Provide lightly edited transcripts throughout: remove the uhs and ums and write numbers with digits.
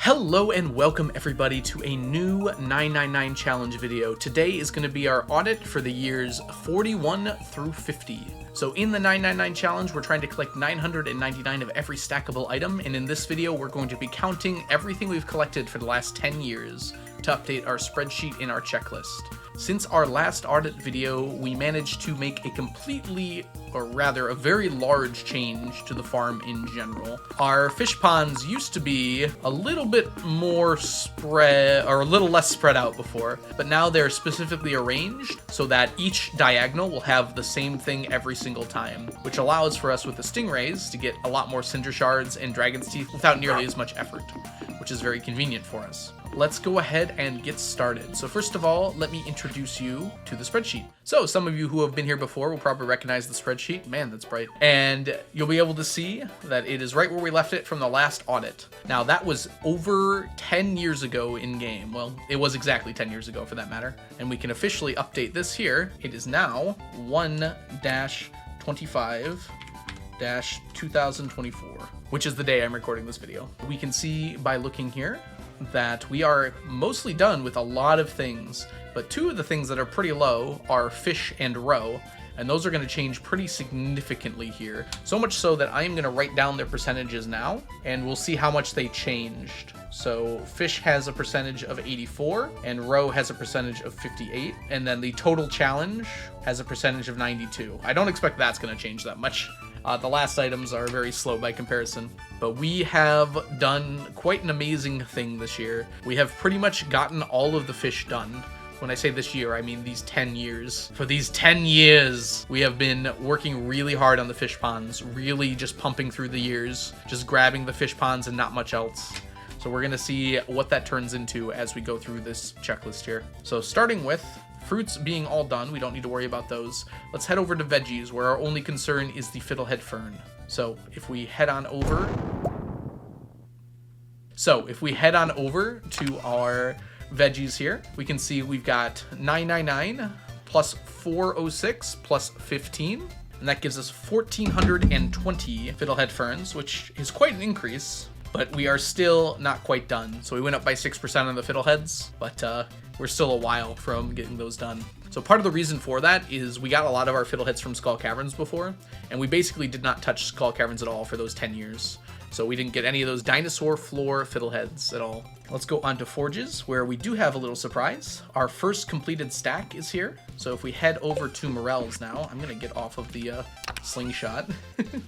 Hello and welcome everybody to a new 999 challenge video. Today is going to be our audit for the years 41 through 50. So in the 999 challenge, we're trying to collect 999 of every stackable item, and in this video we're going to be counting everything we've collected for the last 10 years to update our spreadsheet in our checklist. Since our last audit video, we managed to make a a very large change to the farm in general. Our fish ponds used to be a little bit more spread, or a little less spread out before, but now they're specifically arranged so that each diagonal will have the same thing every single time, which allows for us with the Stingrays to get a lot more cinder shards and dragon's teeth without nearly as much effort, which is very convenient for us. Let's go ahead and get started. So first of all, let me introduce you to the spreadsheet. So some of you who have been here before will probably recognize the spreadsheet. Man, that's bright. And you'll be able to see that it is right where we left it from the last audit. Now that was over 10 years ago in game. Well, it was exactly 10 years ago for that matter. And we can officially update this here. It is now 1-25-2024, which is the day I'm recording this video. We can see by looking here that we are mostly done with a lot of things, but two of the things that are pretty low are fish and roe, and those are going to change pretty significantly here. So much so that I am going to write down their percentages now, and we'll see how much they changed. So fish has a percentage of 84, and roe has a percentage of 58, and then the total challenge has a percentage of 92. I don't expect that's going to change that much. The last items are very slow by comparison, but we have done quite an amazing thing this year. We have pretty much gotten all of the fish done. When I say this year, I mean these 10 years. For these 10 years, we have been working really hard on the fish ponds, really just pumping through the years, just grabbing the fish ponds and not much else. So we're gonna see what that turns into as we go through this checklist here. So starting with fruits being all done, we don't need to worry about those. Let's head over to veggies, where our only concern is the fiddlehead fern. So if we head on over to our veggies here, we can see we've got 999 plus 406 plus 15, and that gives us 1,420 fiddlehead ferns, which is quite an increase, but we are still not quite done. So we went up by 6% on the fiddleheads, but we're still a while from getting those done. So part of the reason for that is we got a lot of our fiddleheads from Skull Caverns before, and we basically did not touch Skull Caverns at all for those 10 years. So we didn't get any of those dinosaur floor fiddleheads at all. Let's go on to forges, where we do have a little surprise. Our first completed stack is here. So if we head over to Morel's now, I'm gonna get off of the slingshot.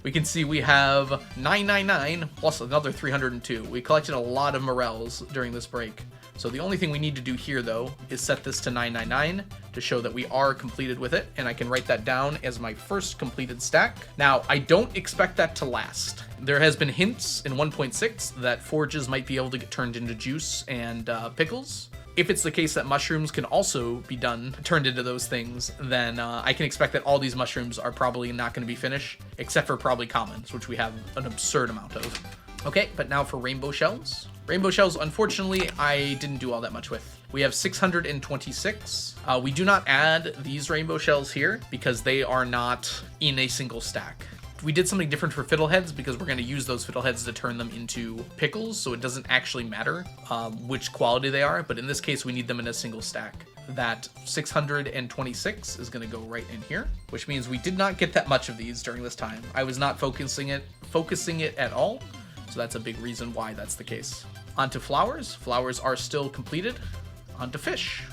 We can see we have 999 plus another 302. We collected a lot of Morels during this break. So the only thing we need to do here, though, is set this to 999 to show that we are completed with it, and I can write that down as my first completed stack. Now, I don't expect that to last. There has been hints in 1.6 that forges might be able to get turned into juice and pickles. If it's the case that mushrooms can also be turned into those things, then I can expect that all these mushrooms are probably not going to be finished, except for probably commons, which we have an absurd amount of. Okay, but now for rainbow shells. Rainbow shells, unfortunately, I didn't do all that much with. We have 626. We do not add these rainbow shells here because they are not in a single stack. We did something different for fiddleheads because we're going to use those fiddleheads to turn them into pickles, so it doesn't actually matter which quality they are, but in this case we need them in a single stack. That 626 is going to go right in here, which means we did not get that much of these during this time. I was not focusing it at all, so that's a big reason why that's the case. Onto flowers. Flowers are still completed. Onto fish.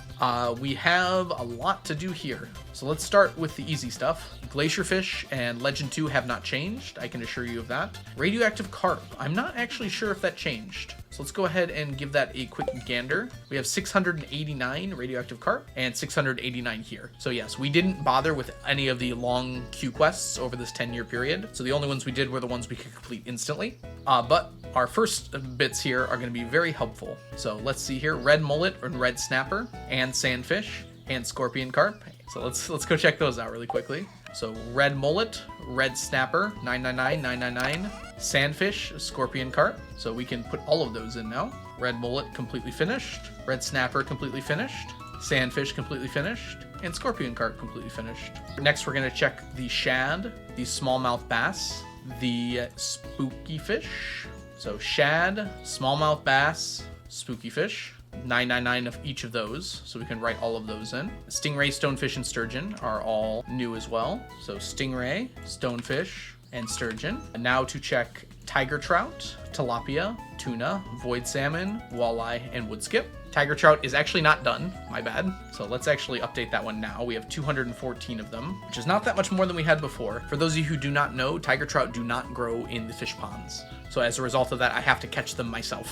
We have a lot to do here. So let's start with the easy stuff. Glacier fish and Legend 2 have not changed, I can assure you of that. Radioactive carp, I'm not actually sure if that changed. So let's go ahead and give that a quick gander. We have 689 radioactive carp and 689 here. So yes, we didn't bother with any of the long queue quests over this 10-year period. So the only ones we did were the ones we could complete instantly. But our first bits here are going to be very helpful. So let's see here, red mullet and red snapper and sandfish and scorpion carp. So let's go check those out really quickly. So red mullet, red snapper, 999, 999, sandfish, scorpion carp. So we can put all of those in now. Red mullet completely finished, red snapper completely finished, sandfish completely finished, and scorpion carp completely finished. Next, we're gonna check the shad, the smallmouth bass, the spooky fish, So shad, smallmouth bass, spooky fish. 999 of each of those, so we can write all of those in. Stingray, stonefish, and sturgeon are all new as well. So stingray, stonefish, and sturgeon. And now to check tiger trout, tilapia, tuna, void salmon, walleye, and woodskip. Tiger trout is actually not done, my bad. So let's actually update that one now. We have 214 of them, which is not that much more than we had before. For those of you who do not know, tiger trout do not grow in the fish ponds. So as a result of that, I have to catch them myself,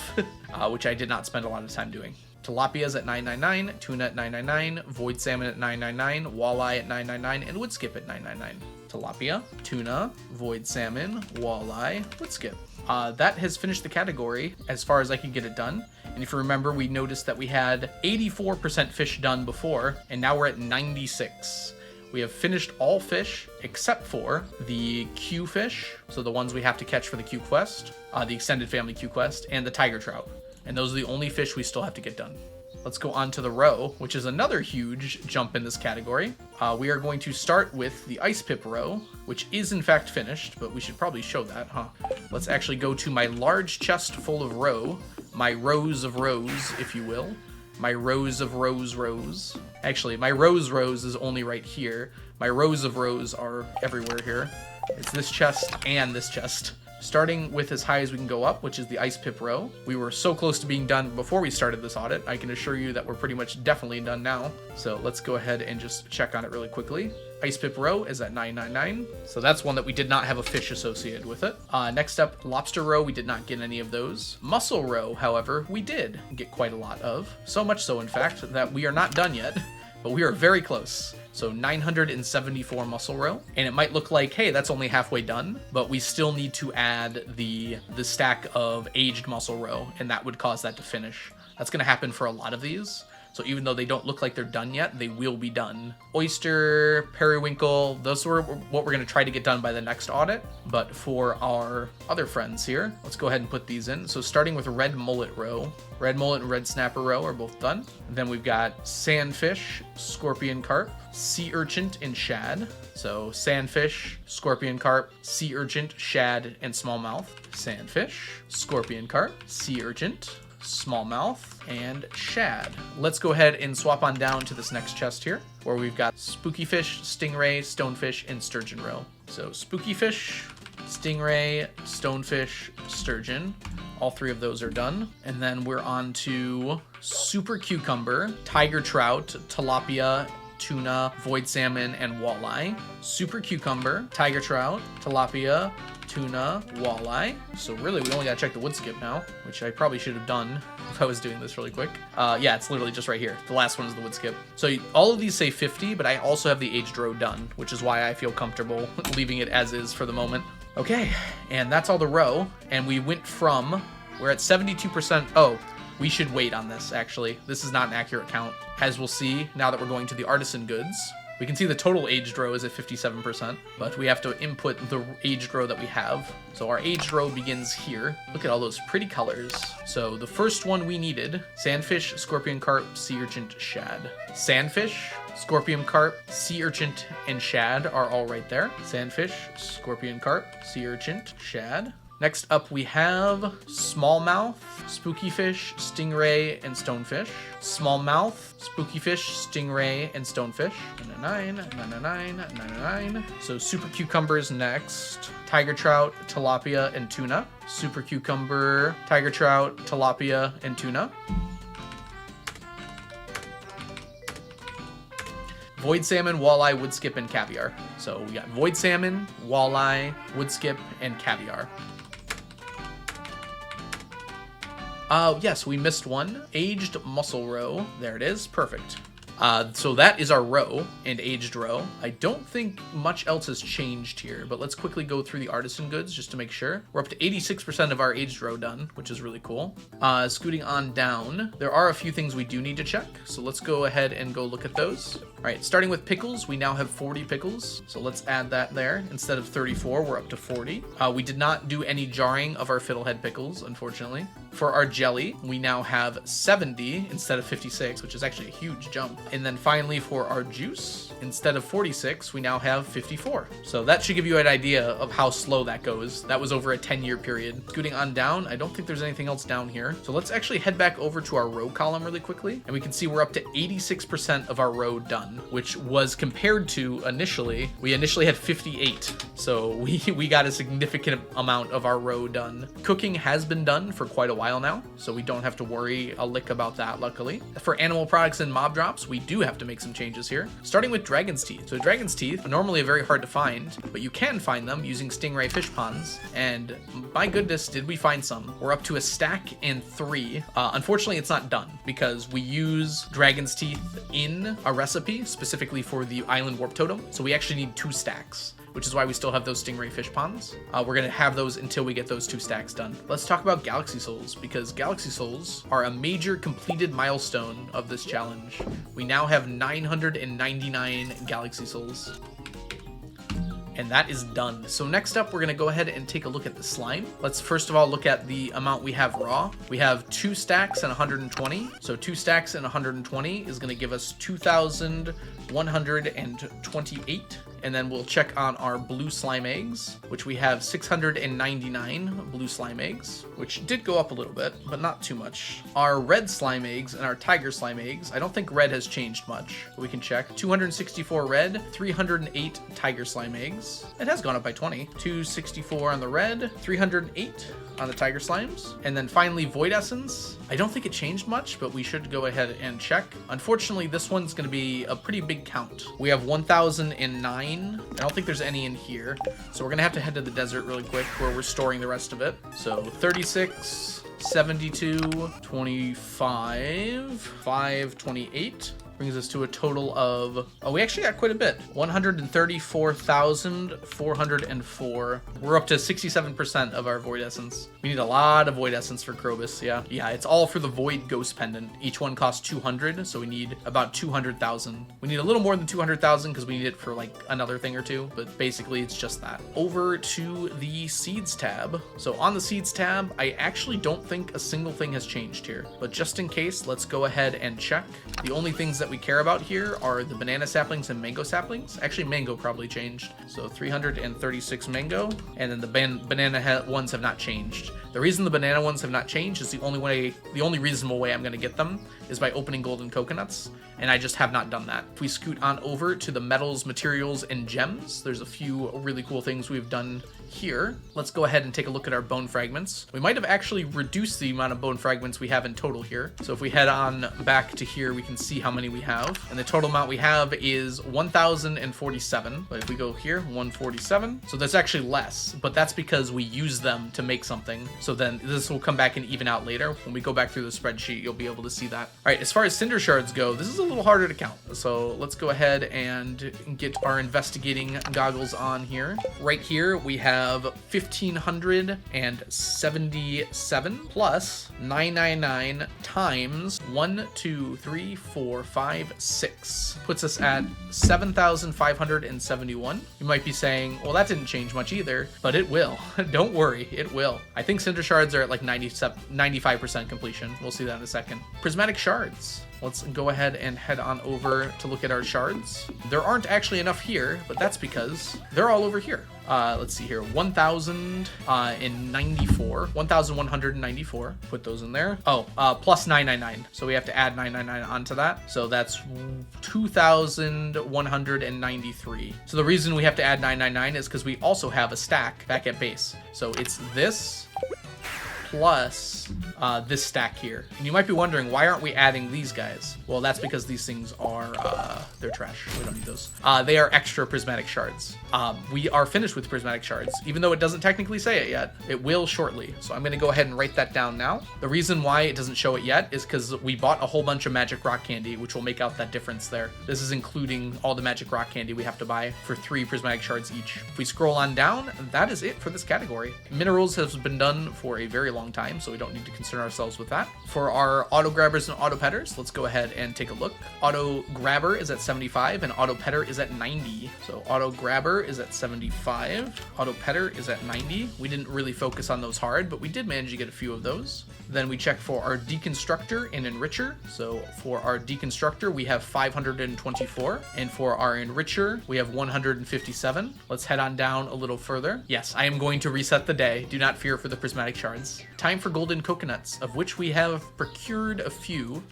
which I did not spend a lot of time doing. Tilapia's at 999, tuna at 999, void salmon at 999, walleye at 999, and woodskip at 999. Tilapia, tuna, void salmon, walleye, woodskip. That has finished the category as far as I can get it done. And if you remember, we noticed that we had 84% fish done before, and now we're at 96. We have finished all fish except for the Q fish, so the ones we have to catch for the Q quest, the extended family Q quest, and the tiger trout. And those are the only fish we still have to get done. Let's go on to the row, which is another huge jump in this category. We are going to start with the ice pip row, which is in fact finished, but we should probably show that, huh? Let's actually go to my large chest full of row, my rows of rows, if you will. My rows of rows. Actually, my rows is only right here. My rows of rows are everywhere here. It's this chest and this chest. Starting with as high as we can go up, which is the ice pip row. We were so close to being done before we started this audit. I can assure you that we're pretty much definitely done now. So let's go ahead and just check on it really quickly. Ice pip row is at 999. So that's one that we did not have a fish associated with it. Next up, lobster row, we did not get any of those. Mussel row, however, we did get quite a lot of. So much so, in fact, that we are not done yet, but we are very close. So 974 mussel row, and it might look like, hey, that's only halfway done, but we still need to add the stack of aged mussel row, and that would cause that to finish. That's going to happen for a lot of these. So even though they don't look like they're done yet, they will be done. Oyster, periwinkle, those are what we're going to try to get done by the next audit. But for our other friends here, let's go ahead and put these in. So starting with red mullet row. Red mullet and red snapper row are both done. And then we've got sandfish, scorpion carp, sea urchin, and shad. So sandfish, scorpion carp, sea urchin, shad, and smallmouth. Sandfish, scorpion carp, sea urchin, smallmouth, and shad. Let's go ahead and swap on down to this next chest here, where we've got spooky fish, stingray, stonefish, and sturgeon row. So spooky fish, stingray, stonefish, sturgeon. All three of those are done. And then we're on to super cucumber, tiger trout, tilapia, tuna, void salmon, and walleye. Super cucumber, tiger trout, tilapia, tuna, walleye. So really, we only gotta check the woodskip now, which I probably should have done if I was doing this really quick. Yeah, it's literally just right here. The last one is the woodskip. So all of these say 50, but I also have the aged row done, which is why I feel comfortable leaving it as is for the moment. Okay, and that's all the row. And we went from, we're at 72%. Oh, we should wait on this, actually. This is not an accurate count. As we'll see, now that we're going to the artisan goods, we can see the total aged row is at 57%, but we have to input the aged row that we have. So our aged row begins here. Look at all those pretty colors. So the first one we needed, sandfish, scorpion carp, sea urchin, shad. Sandfish, scorpion carp, sea urchin, and shad are all right there. Sandfish, scorpion carp, sea urchin, shad. Next up, we have smallmouth, spooky fish, stingray, and stonefish. Smallmouth, spooky fish, stingray, and stonefish. 999. So super cucumbers next. Tiger trout, tilapia, and tuna. Super cucumber, tiger trout, tilapia, and tuna. Void salmon, walleye, woodskip, and caviar. So we got void salmon, walleye, woodskip, and caviar. Yes, we missed one. Aged mussel row. There it is. Perfect. So that is our row and aged row. I don't think much else has changed here, but let's quickly go through the artisan goods just to make sure. We're up to 86% of our aged row done, which is really cool. Scooting on down, there are a few things we do need to check, so let's go ahead and go look at those. All right, starting with pickles, we now have 40 pickles. So let's add that there. Instead of 34, we're up to 40. We did not do any jarring of our fiddlehead pickles, unfortunately. For our jelly, we now have 70 instead of 56, which is actually a huge jump. And then finally for our juice, instead of 46, we now have 54. So that should give you an idea of how slow that goes. That was over a 10-year period. Scooting on down, I don't think there's anything else down here. So let's actually head back over to our row column really quickly. And we can see we're up to 86% of our row done, which was compared to initially, we initially had 58. So we got a significant amount of our row done. Cooking has been done for quite a while now, so we don't have to worry a lick about that, luckily. For animal products and mob drops, we do have to make some changes here, starting with dragon's teeth. So dragon's teeth are normally very hard to find, but you can find them using Stingray fish ponds, and my goodness, did we find some. We're up to a stack and 3. Unfortunately, it's not done because we use dragon's teeth in a recipe specifically for the island warp totem, so we actually need 2 stacks, which is why we still have those Stingray fish ponds. We're gonna have those until we get those 2 stacks done. Let's talk about Galaxy Souls, because Galaxy Souls are a major completed milestone of this challenge. We now have 999 Galaxy Souls. And that is done. So next up, we're gonna go ahead and take a look at the slime. Let's first of all look at the amount we have raw. We have 2 stacks and 120. So 2 stacks and 120 is gonna give us 2,128. And then we'll check on our blue slime eggs, which we have 699 blue slime eggs, which did go up a little bit, but not too much. Our red slime eggs and our tiger slime eggs, I don't think red has changed much. We can check. 264 red, 308 tiger slime eggs. It has gone up by 20. 264 on the red, 308 on the tiger slimes. And then finally Void Essence. I don't think it changed much, but we should go ahead and check. Unfortunately, this one's gonna be a pretty big count. We have 1,009. I don't think there's any in here. So we're gonna have to head to the desert really quick where we're storing the rest of it. So 36, 72, 25, 528. Brings us to a total of, oh, we actually got quite a bit. 134,404. We're up to 67% of our Void Essence. We need a lot of Void Essence for Krobus, yeah. Yeah, it's all for the Void Ghost Pendant. Each one costs 200, so we need about 200,000. We need a little more than 200,000 because we need it for like another thing or two, but basically it's just that. Over to the Seeds tab. So on the Seeds tab, I actually don't think a single thing has changed here, but just in case, let's go ahead and check. The only things that we care about here are the banana saplings and mango saplings. Actually, mango probably changed. So 336 mango, and then the banana ones have not changed. The reason the banana ones have not changed is the only reasonable way I'm going to get them is by opening golden coconuts, and I just have not done that. If we scoot on over to the metals, materials, and gems, there's a few really cool things we've done here. Let's go ahead and take a look at our bone fragments. We might have actually reduced the amount of bone fragments we have in total here. So if we head on back to here, we can see how many we have. And the total amount we have is 1,047. But if we go here, 147. So that's actually less, but that's because we use them to make something. So then this will come back and even out later. When we go back through the spreadsheet, you'll be able to see that. All right, as far as cinder shards go, this is a little harder to count. So let's go ahead and get our investigating goggles on here. Right here, we have 1,577 plus 999 times 1, 2, 3, 4, 5, 6. Puts us at 7,571. You might be saying, well, that didn't change much either, but it will. Don't worry, it will. I think cinder shards are at like 95% completion. We'll see that in a second. Prismatic shards. Let's go ahead and head on over to look at our shards. There aren't actually enough here, but that's because they're all over here. Let's see here, 1,194. Put those in there. Oh, plus 999. So we have to add 999 onto that. So that's 2,193. So the reason we have to add 999 is because we also have a stack back at base. So it's this plus this stack here. And you might be wondering, why aren't we adding these guys? Well, that's because these things are, they're trash. We don't need those. They are extra prismatic shards. We are finished with prismatic shards, even though it doesn't technically say it yet. It will shortly. So I'm gonna go ahead and write that down now. The reason why it doesn't show it yet is because we bought a whole bunch of magic rock candy, which will make out that difference there. This is including all the magic rock candy we have to buy for 3 prismatic shards each. If we scroll on down, that is it for this category. Minerals has been done for a very long long time, so we don't need to concern ourselves with that. For our auto grabbers and auto petters, let's go ahead and take a look. Auto grabber is at 75 and auto petter is at 90. So auto grabber is at 75, auto petter is at 90. We didn't really focus on those hard, but we did manage to get a few of those. Then we check for our deconstructor and enricher. So for our deconstructor, we have 524, and for our enricher, we have 157. Let's head on down a little further. Yes, I am going to reset the day. Do not fear for the prismatic shards. Time for golden coconuts, of which we have procured a few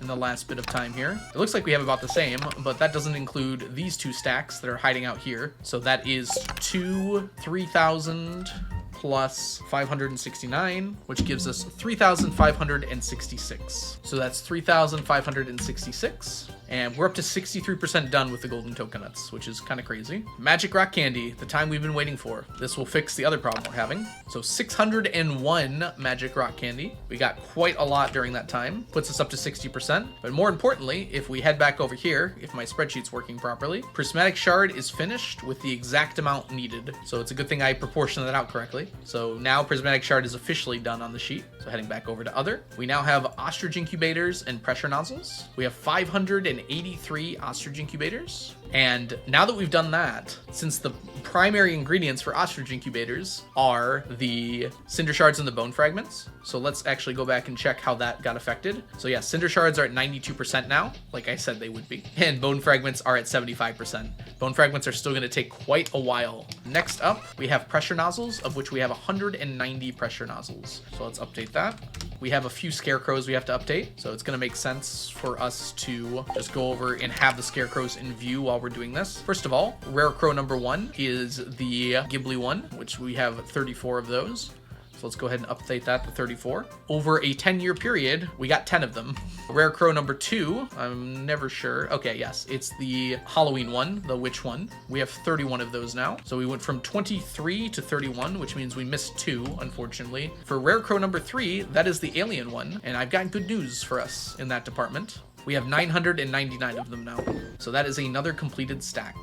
in the last bit of time here. It looks like we have about the same, but that doesn't include these two stacks that are hiding out here. So that is 3,000 plus 569, which gives us 3,566. So that's 3,566. And we're up to 63% done with the golden coconuts, which is kind of crazy. Magic rock candy, the time we've been waiting for. This will fix the other problem we're having. So 601 magic rock candy. We got quite a lot during that time. Puts us up to 60%. But more importantly, if we head back over here, if my spreadsheet's working properly, prismatic shard is finished with the exact amount needed. So it's a good thing I proportioned that out correctly. So now prismatic shard is officially done on the sheet. So heading back over to other, we now have ostrich incubators and pressure nozzles. We have 583 ostrich incubators. And now that we've done that, since the primary ingredients for ostrich incubators are the cinder shards and the bone fragments, so let's actually go back and check how that got affected. So yeah, cinder shards are at 92% now, like I said they would be, and bone fragments are at 75%. Bone fragments are still going to take quite a while. Next up, we have pressure nozzles, of which we have 190 pressure nozzles. So let's update that. We have a few scarecrows we have to update, so it's going to make sense for us to just go over and have the scarecrows in view while we're doing this. First of all, Rarecrow number 1 is the Ghibli one, which we have 34 of those. So let's go ahead and update that to 34. Over a 10-year period, we got 10 of them. Rarecrow number 2, I'm never sure. Okay, yes, it's the Halloween one, the witch one. We have 31 of those now. So we went from 23 to 31, which means we missed 2, unfortunately. For Rarecrow number 3, that is the alien one, and I've got good news for us in that department. We have 999 of them now. So that is another completed stack.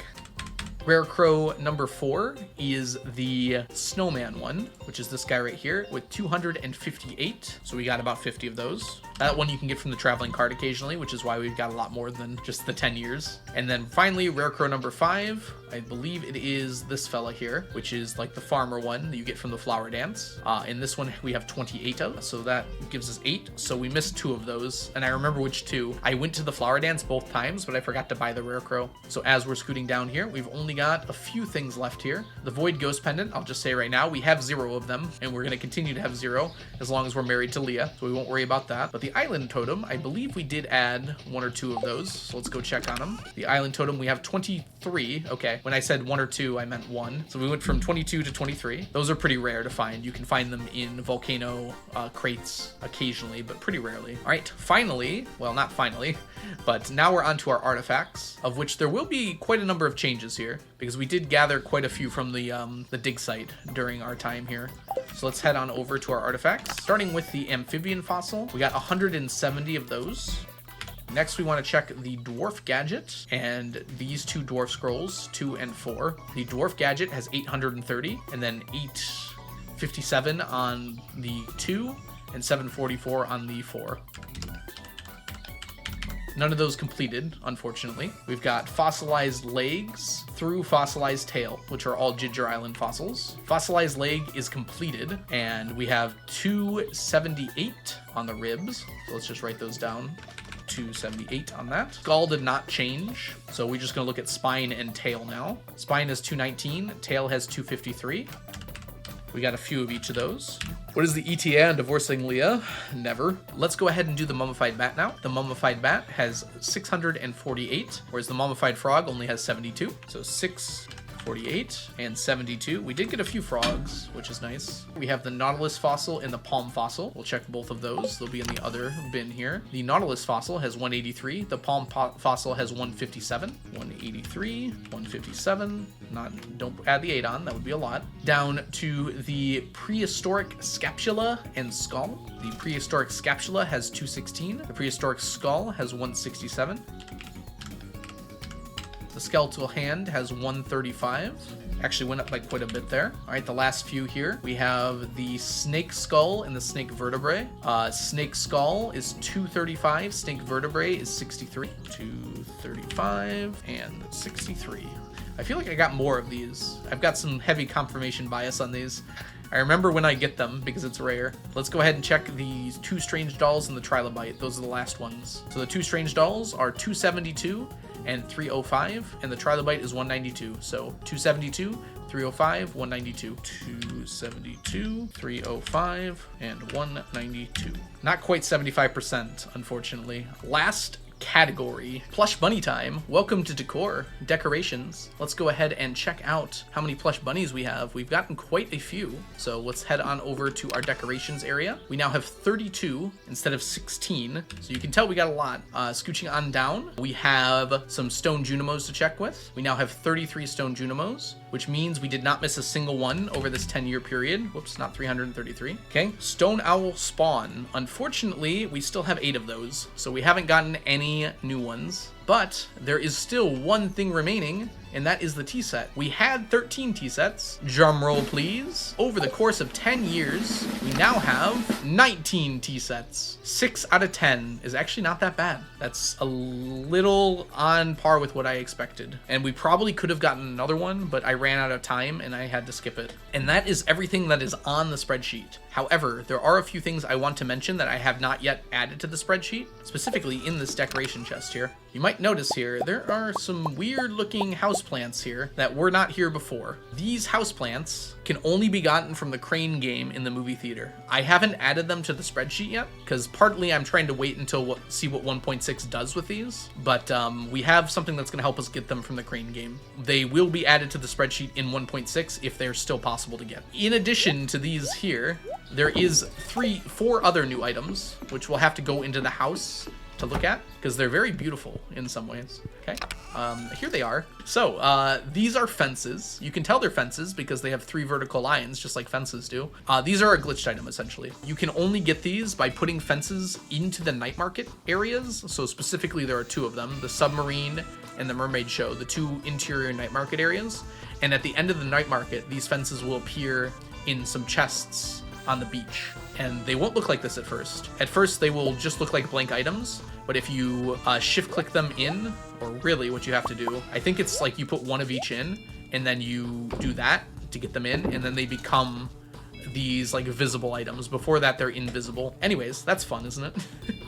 Rarecrow number 4 is the snowman one, which is this guy right here with 258. So we got about 50 of those. That one you can get from the traveling cart occasionally, which is why we've got a lot more than just the 10 years. And then finally, Rarecrow number 5, I believe it is this fella here, which is like the farmer one that you get from the flower dance. And this one we have 28 of, so that gives us 8. So we missed 2 of those, and I remember which 2. I went to the flower dance both times, but I forgot to buy the Rarecrow. So as we're scooting down here, we've only got a few things left here. The Void Ghost Pendant, I'll just say right now, we have 0 of them, and we're going to continue to have 0 as long as we're married to Leah, so we won't worry about that. But the Island Totem, I believe we did add 1 or 2 of those, so let's go check on them. The Island Totem, we have 23. Okay, when I said 1 or 2, I meant 1. So we went from 22 to 23. Those are pretty rare to find. You can find them in volcano crates occasionally, but pretty rarely. All right, finally, well, not finally, but now we're on to our artifacts, of which there will be quite a number of changes here, because we did gather quite a few from the dig site during our time here. So let's head on over to our artifacts. Starting with the amphibian fossil, we got 170 of those. Next, we want to check the dwarf gadget and these 2 dwarf scrolls, 2 and 4. The dwarf gadget has 830 and then 857 on the 2 and 744 on the 4. None of those completed, unfortunately. We've got fossilized legs through fossilized tail, which are all Ginger Island fossils. Fossilized leg is completed, and we have 278 on the ribs. So let's just write those down. 278 on that. Skull did not change, so we're just gonna look at spine and tail now. Spine has 219, tail has 253. We got a few of each of those. What is the ETA on divorcing Leah? Never. Let's go ahead and do the mummified bat now. The mummified bat has 648, whereas the mummified frog only has 72. So 648 and 72. We did get a few frogs, which is nice. We have the Nautilus fossil and the Palm fossil. We'll check both of those. They'll be in the other bin here. The Nautilus fossil has 183. The Palm fossil has 157. 183, 157. Don't add the 8 on, that would be a lot. Down to the prehistoric scapula and skull. The prehistoric scapula has 216. The prehistoric skull has 167. The skeletal hand has 135. Actually went up by quite a bit there. All right, the last few here. We have the snake skull and the snake vertebrae. Snake skull is 235. Snake vertebrae is 63. 235 and 63. I feel like I got more of these. I've got some heavy confirmation bias on these. I remember when I get them because it's rare. Let's go ahead and check the 2 strange dolls and the trilobite. Those are the last ones. So the 2 strange dolls are 272 and 305, and the trilobite is 192. So 272, 305, 192. 272, 305, and 192. Not quite 75%, unfortunately. Last category, plush bunny time. Welcome to decorations. Let's go ahead and check out how many plush bunnies we have. We've gotten quite a few, so let's head on over to our decorations area. We now have 32 instead of 16, so you can tell we got a lot. Scooching on down, we have some stone junimos to check with. We now have 33 stone junimos, which means we did not miss a single one over this 10-year period. Whoops, not 333. Okay, stone owl spawn. Unfortunately, we still have 8 of those, so we haven't gotten any new ones, but there is still one thing remaining, and that is the tea set. We had 13 tea sets. Drum roll, please. Over the course of 10 years, we now have 19 tea sets. 6 out of 10 is actually not that bad. That's a little on par with what I expected. And we probably could have gotten another one, but I ran out of time and I had to skip it. And that is everything that is on the spreadsheet. However, there are a few things I want to mention that I have not yet added to the spreadsheet, specifically in this decoration chest here. You might notice here, there are some weird looking houseplants here that were not here before. These houseplants can only be gotten from the crane game in the movie theater. I haven't added them to the spreadsheet yet, because partly I'm trying to wait until see what 1.6 does with these, but we have something that's going to help us get them from the crane game. They will be added to the spreadsheet in 1.6 if they're still possible to get. In addition to these here, there is 4 other new items, which we'll have to go into the house to look at, because they're very beautiful in some ways. Okay, here they are. So these are fences. You can tell they're fences because they have 3 vertical lines, just like fences do. These are a glitched item, essentially. You can only get these by putting fences into the night market areas. So specifically, there are 2 of them, the submarine and the mermaid show, the 2 interior night market areas. And at the end of the night market, these fences will appear in some chests on the beach, and they won't look like this at first. At first, they will just look like blank items, but if you shift click them in, or really what you have to do, I think it's like you put 1 of each in, and then you do that to get them in, and then they become these like visible items. Before that, they're invisible. Anyways, that's fun, isn't it?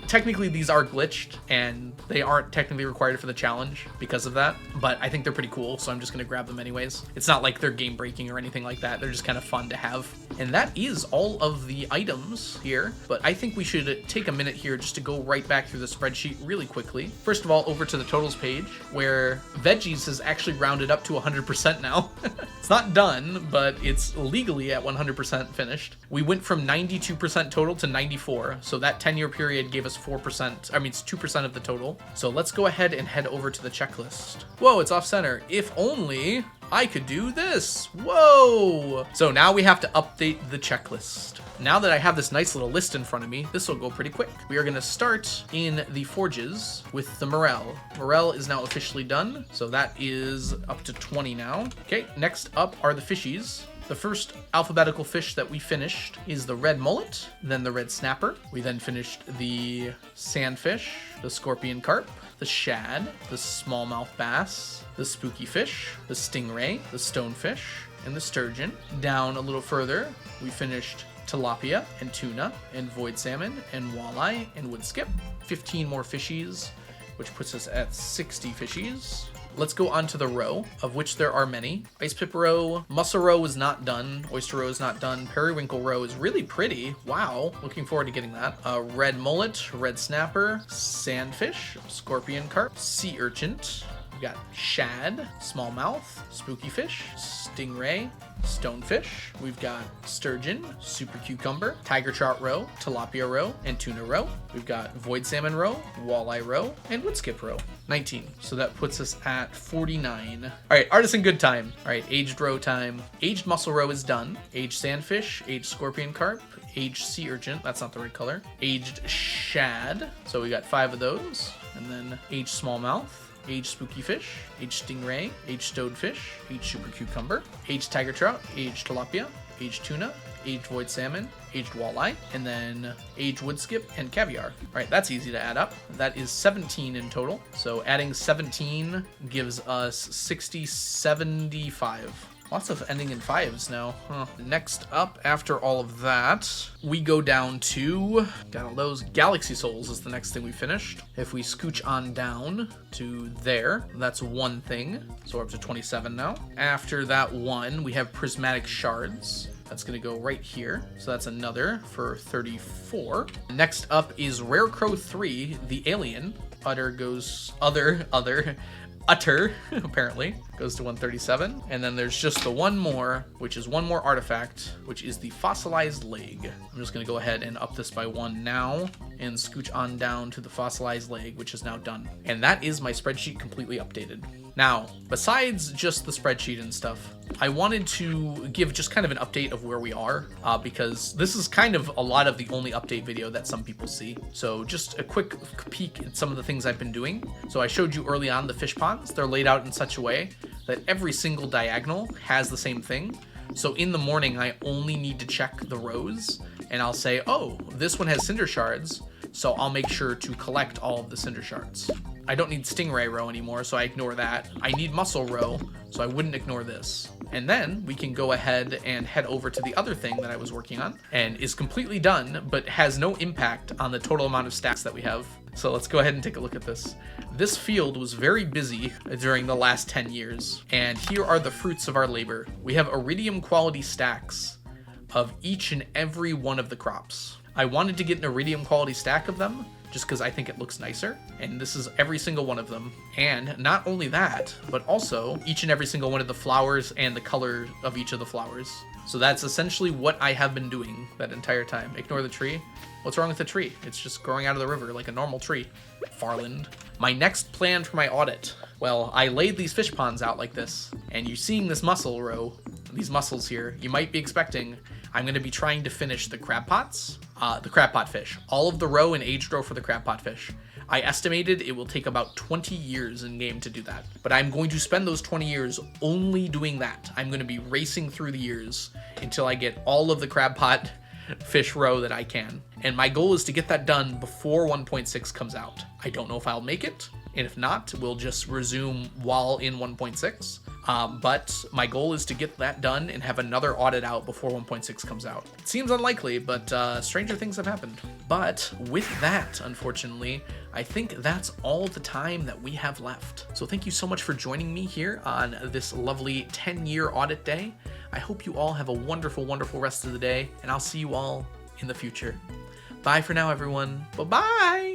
Technically, these are glitched, and they aren't technically required for the challenge because of that, but I think they're pretty cool, so I'm just gonna grab them anyways. It's not like they're game breaking or anything like that. They're just kind of fun to have. And that is all of the items here, but I think we should take a minute here just to go right back through the spreadsheet really quickly. First of all, over to the totals page, where Veggies has actually rounded up to 100% now. It's not done, but it's legally at 100% finished. We went from 92% total to 94, so that 10-year period gave us 4%, I mean, it's 2% of the total. So let's go ahead and head over to the checklist. Whoa, it's off center. If only I could do this. Whoa. So now we have to update the checklist. Now that I have this nice little list in front of me, this will go pretty quick. We are going to start in the forges with the Morel. Morel is now officially done, so that is up to 20 now. Okay, next up are the fishies. The first alphabetical fish that we finished is the red mullet, then the red snapper. We then finished the sandfish, the scorpion carp, the shad, the smallmouth bass, the spooky fish, the stingray, the stonefish, and the sturgeon. Down a little further, we finished tilapia and tuna and void salmon and walleye and woodskip. 15 more fishies, which puts us at 60 fishies. Let's go on to the roe, of which there are many. Ice pip roe, mussel roe is not done, oyster roe is not done, periwinkle roe is really pretty. Wow, looking forward to getting that. Red mullet, red snapper, sandfish, scorpion carp, sea urchin. We got shad, smallmouth, spooky fish, stingray, stonefish. We've got sturgeon, super cucumber, tiger trout roe, tilapia roe, and tuna roe. We've got void salmon roe, walleye roe, and woodskip roe. 19. So that puts us at 49. All right, artisan good time. All right, aged roe time. Aged mussel roe is done. Aged sandfish, aged scorpion carp, aged sea urchin. That's not the right color. Aged shad. So we got 5 of those. And then aged smallmouth. aged Spookfish, aged Stingray, aged Stonefish, aged Super Cucumber, aged Tiger Trout, aged Tilapia, aged Tuna, aged Void Salmon, aged Walleye, and then aged Woodskip and Caviar. All right, that's easy to add up. That is 17 in total. So adding 17 gives us 60, 75. Lots of ending in 5s now. Huh. Next up, after all of that, we go down to, got all those Galaxy Souls is the next thing we finished. If we scooch on down to there, that's one thing. So we're up to 27 now. After that one, we have Prismatic Shards. That's going to go right here. So that's another for 34. Next up is Rarecrow 3, the alien. Utter, apparently, goes to 137. And then there's just the one more, which is one more artifact, which is the Fossilized leg. I'm just going to go ahead and up this by 1 now and scooch on down to the Fossilized leg, which is now done. And that is my spreadsheet completely updated. Now, besides just the spreadsheet and stuff, I wanted to give just kind of an update of where we are, because this is kind of a lot of the only update video that some people see. So just a quick peek at some of the things I've been doing. So I showed you early on the fish ponds. They're laid out in such a way that every single diagonal has the same thing. So in the morning, I only need to check the rows, and I'll say, oh, this one has cinder shards, so I'll make sure to collect all of the cinder shards. I don't need Stingray row anymore, so I ignore that. I need Mussel row, so I wouldn't ignore this. And then we can go ahead and head over to the other thing that I was working on, and is completely done, but has no impact on the total amount of stacks that we have. So let's go ahead and take a look at this. This field was very busy during the last 10 years, and here are the fruits of our labor. We have iridium quality stacks of each and every one of the crops. I wanted to get an iridium quality stack of them, just because I think it looks nicer, and this is every single one of them. And not only that, but also each and every single one of the flowers and the color of each of the flowers. So that's essentially what I have been doing that entire time. Ignore the tree. What's wrong with the tree? It's just growing out of the river like a normal tree. Farland. My next plan for my audit. Well, I laid these fish ponds out like this, and you're seeing this mussel row, these mussels here, you might be expecting I'm going to be trying to finish the crab pots, the crab pot fish, all of the row and aged row for the crab pot fish. I estimated it will take about 20 years in game to do that, but I'm going to spend those 20 years only doing that. I'm going to be racing through the years until I get all of the crab pot fish row that I can. And my goal is to get that done before 1.6 comes out. I don't know if I'll make it, and if not, we'll just resume while in 1.6. But my goal is to get that done and have another audit out before 1.6 comes out. It seems unlikely, but stranger things have happened. But with that, unfortunately, I think that's all the time that we have left. So thank you so much for joining me here on this lovely 10-year audit day. I hope you all have a wonderful, wonderful rest of the day, and I'll see you all in the future. Bye for now, everyone. Bye-bye.